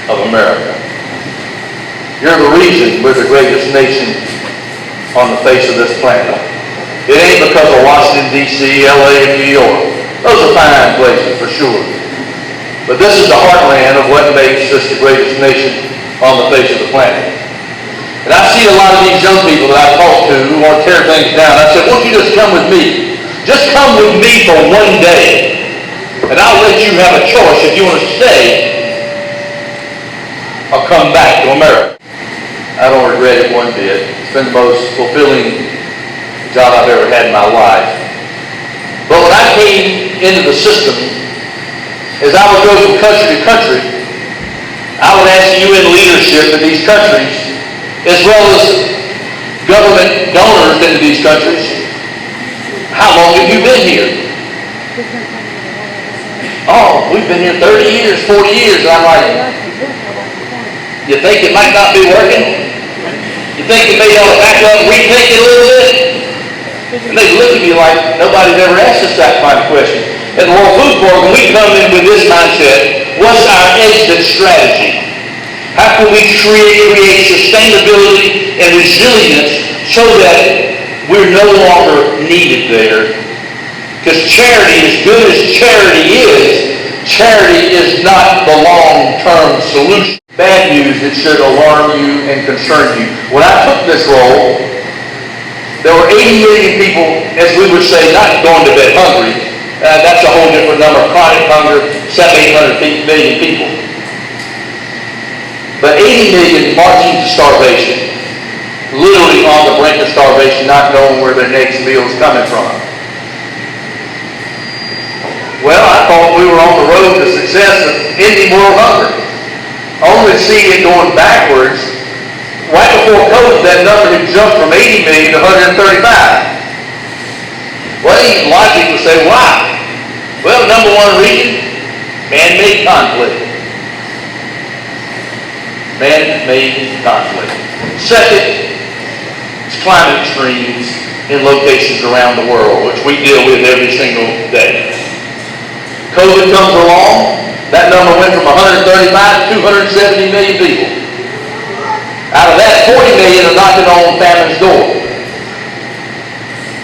of America. You're the reason we're the greatest nation on the face of this planet. It ain't because of Washington, D.C., L.A., and New York. Those are fine places for sure. But this is the heartland of what makes us the greatest nation on the face of the planet. And I see a lot of these young people that I talk to who want to tear things down. I said, won't you just come with me? Just come with me for one day, and I'll let you have a choice if you want to stay or come back to America. I don't regret it one bit. It's been the most fulfilling job I've ever had in my life. But when I came into the system, as I would go from country to country, I would ask the UN leadership in these countries, as well as government donors into these countries, how long have you been here? Oh, we've been here 30 years, 40 years. And I'm like, you think it might not be working? You think you may ought to back up and rethink it a little bit? And they look at me like nobody's ever asked us that kind of question. At the World Food Program, we come in with this mindset: what's our exit strategy? How can we create sustainability and resilience so that we're no longer needed there? Because charity, as good as charity is not the long-term solution. Bad news that should alarm you and concern you. When I took this role, there were 80 million people, as we would say, not going to bed hungry. That's a whole different number. Chronic hunger, 700-800 million people. But 80 million marching to starvation, literally on the brink of starvation, not knowing where their next meal is coming from. Well, I thought we were on the road to success of ending world hunger. Only to see it going backwards. Right before COVID, that number had jumped from 80 million to 135. Well, even logic would say, why? Well, number one reason, man-made conflict. Man-made conflict. Second, it's climate extremes in locations around the world, which we deal with every single day. COVID comes along, that number went from 135 to 270 million people. Out of that, 40 million are knocking on famine's door.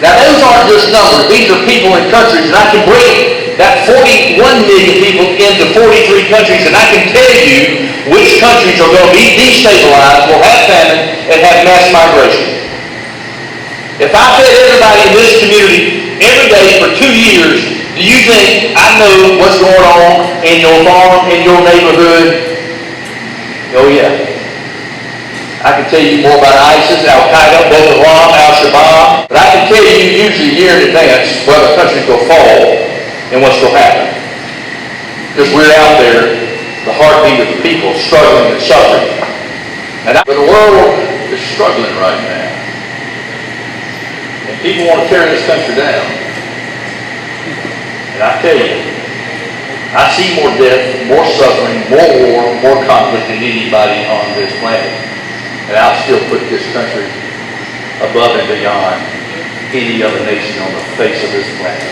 Now, those aren't just numbers. These are people in countries, and I can break that 41 million people into 43 countries, and I can tell you which countries are going to be destabilized, will have famine, and have mass migration. If I fed everybody in this community every day for 2 years, do you think I know what's going on in your farm, in your neighborhood? Oh yeah. I can tell you more about ISIS, Al-Qaeda, Boko Haram, Al-Shabaab, but I can tell you usually a year in advance whether countries will fall and what's going to happen. Because we're out there, the heartbeat of the people, struggling and suffering. But the world is struggling right now. And people want to tear this country down. And I tell you, I see more death, more suffering, more war, more conflict than anybody on this planet. And I'll still put this country above and beyond any other nation on the face of this planet.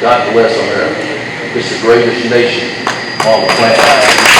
God bless America. It's the greatest nation on the planet.